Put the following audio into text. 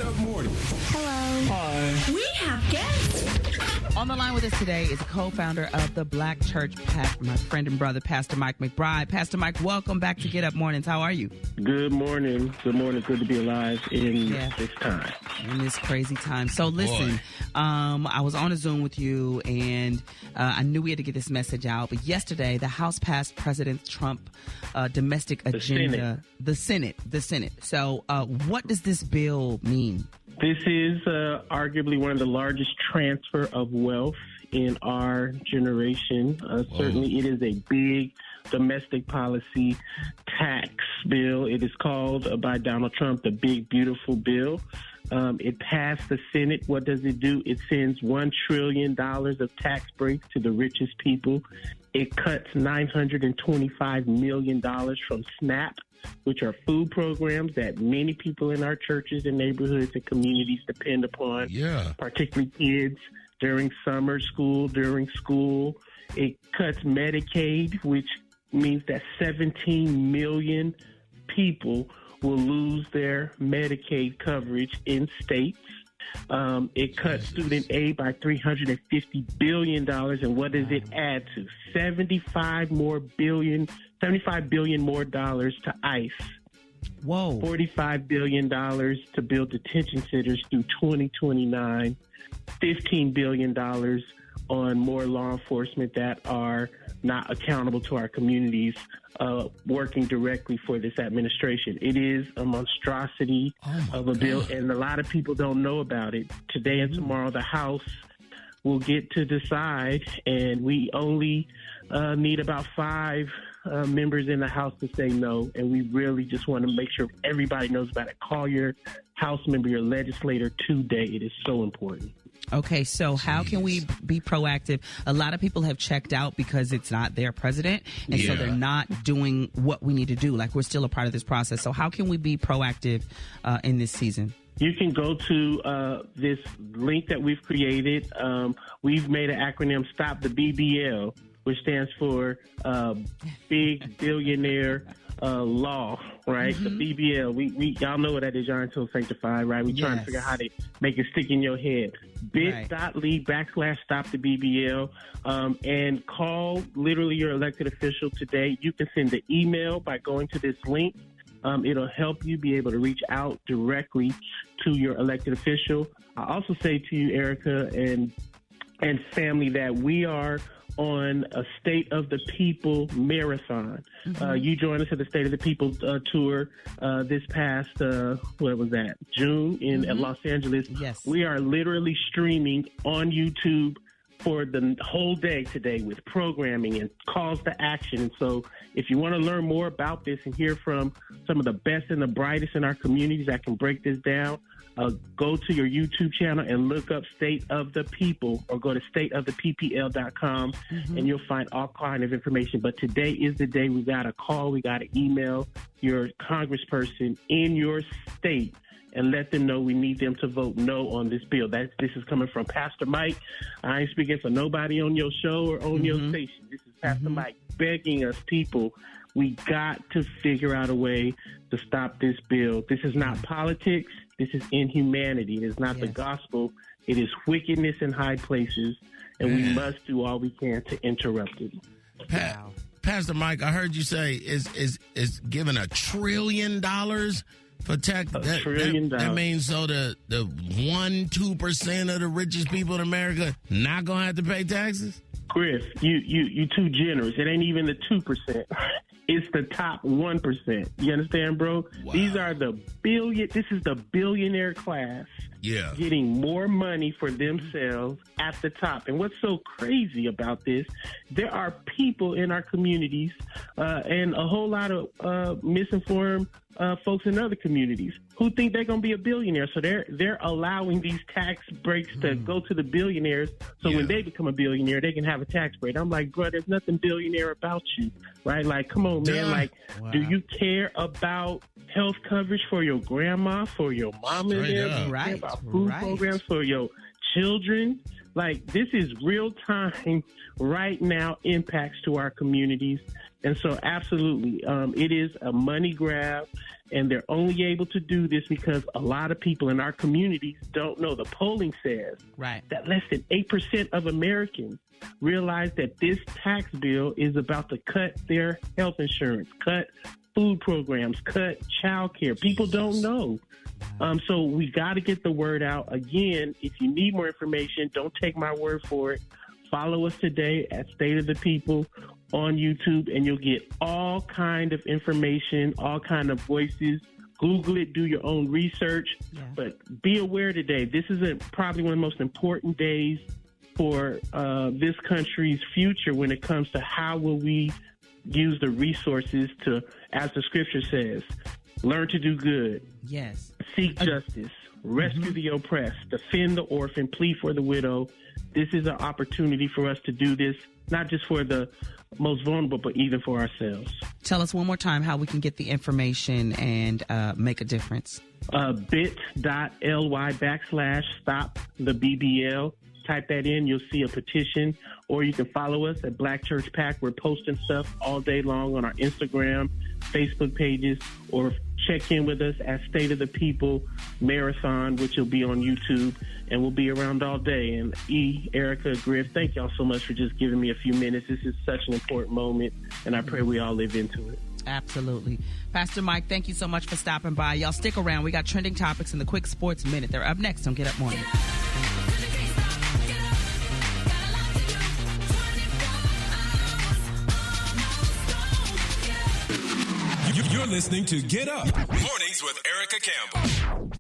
Up morning. Hello. Hi. We have guests. On the line with us today is a co-founder of the Black Church PAC, my friend and brother, Pastor Mike McBride. Pastor Mike, welcome back to Get Up Mornings. How are you? Good morning. Good morning. Good to be alive in this time. In this crazy time. So listen, I was on a Zoom with you, and I knew we had to get this message out. But yesterday, the House passed President Trump domestic agenda. The Senate. So what does this bill mean? This is arguably one of the largest transfer of wealth in our generation. Certainly, it is a big domestic policy tax bill. It is called by Donald Trump the Big Beautiful Bill. It passed the Senate. What does it do? It sends $1 trillion of tax breaks to the richest people. It cuts $925 million from SNAP, which are food programs that many people in our churches and neighborhoods and communities depend upon, particularly kids during summer school, during school. It cuts Medicaid, which means that 17 million people will lose their Medicaid coverage in states. It cuts student aid by $350 billion. And what does it add to? $75 billion more dollars to ICE. Whoa. $45 billion to build detention centers through 2029. $15 billion on more law enforcement that are not accountable to our communities, working directly for this administration. It is a monstrosity of a bill, and a lot of people don't know about it. Today and tomorrow, the House will get to decide, and we only need about 5 members in the House to say no, and we really just want to make sure everybody knows about it. Call your House member, your legislator today. It is so important. Okay, so how can we be proactive? A lot of people have checked out because it's not their president, and so they're not doing what we need to do. Like, we're still a part of this process. So how can we be proactive in this season? You can go to this link that we've created. We've made an acronym, Stop the BBL, which stands for Big Billionaire Law, right? The BBL. We y'all know what that is. Y'all until sanctified, right? We're trying to figure out how to make it stick in your head. bit.ly/stop the BBL, and call literally your elected official today. You can send the email by going to this link. It'll help you be able to reach out directly to your elected official. I also say to you, Erica and family, that we are on a State of the People marathon. You joined us at the State of the People tour this past, June at Los Angeles. Yes. We are literally streaming on YouTube for the whole day today with programming and calls to action. And so if you want to learn more about this and hear from some of the best and the brightest in our communities that can break this down, go to your YouTube channel and look up State of the People, or go to stateoftheppl.com, and you'll find all kind of information. But today is the day. We got to call, we got to email your congressperson in your state and let them know we need them to vote no on this bill. This is coming from Pastor Mike. I ain't speaking for nobody on your show or on your station. This is Pastor Mike begging us, people, we got to figure out a way to stop this bill. This is not politics. This is inhumanity. It is not the gospel. It is wickedness in high places, and we must do all we can to interrupt it. Pastor Mike, I heard you say is given $1 trillion for tax. $1 trillion. That means so the 1-2% of the richest people in America not gonna have to pay taxes? Chris, you too generous. It ain't even the 2%. It's the top 1%. You understand, bro? Wow. These are this is the billionaire class getting more money for themselves at the top. And what's so crazy about this, there are people in our communities and a whole lot of misinformed folks in other communities who think they're going to be a billionaire. So they're allowing these tax breaks to go to the billionaires. So when they become a billionaire, they can have a tax break. I'm like, bro, there's nothing billionaire about you, right? Like, come on, man. Like, do you care about health coverage for your grandma, for your mom and them? Right. About food programs for your children? Like, this is real time, right now, impacts to our communities. And so, absolutely, it is a money grab. And they're only able to do this because a lot of people in our communities don't know. The polling says that less than 8% of Americans realize that this tax bill is about to cut their health insurance, cut food programs, cut child care. People don't know. So we got to get the word out. Again, if you need more information, don't take my word for it. Follow us today at State of the People on YouTube, and you'll get all kind of information, all kind of voices. Google it, do your own research. Yeah. But be aware today, this is probably one of the most important days for this country's future when it comes to how will we use the resources to, as the scripture says, learn to do good. Yes. Seek justice. Rescue the oppressed. Defend the orphan. Plead for the widow. This is an opportunity for us to do this, not just for the most vulnerable, but even for ourselves. Tell us one more time how we can get the information and make a difference. bit.ly/stop the BBL. Type that in. You'll see a petition, or you can follow us at Black Church PAC. We're posting stuff all day long on our Instagram, Facebook pages, or check in with us at State of the People Marathon, which will be on YouTube, and we'll be around all day. And Erica, Griff, thank y'all so much for just giving me a few minutes. This is such an important moment, and I pray we all live into it. Absolutely. Pastor Mike, thank you so much for stopping by. Y'all stick around. We got trending topics in the Quick Sports Minute. They're up next on Get Up Morning. You're listening to Get Up Mornings with Erica Campbell.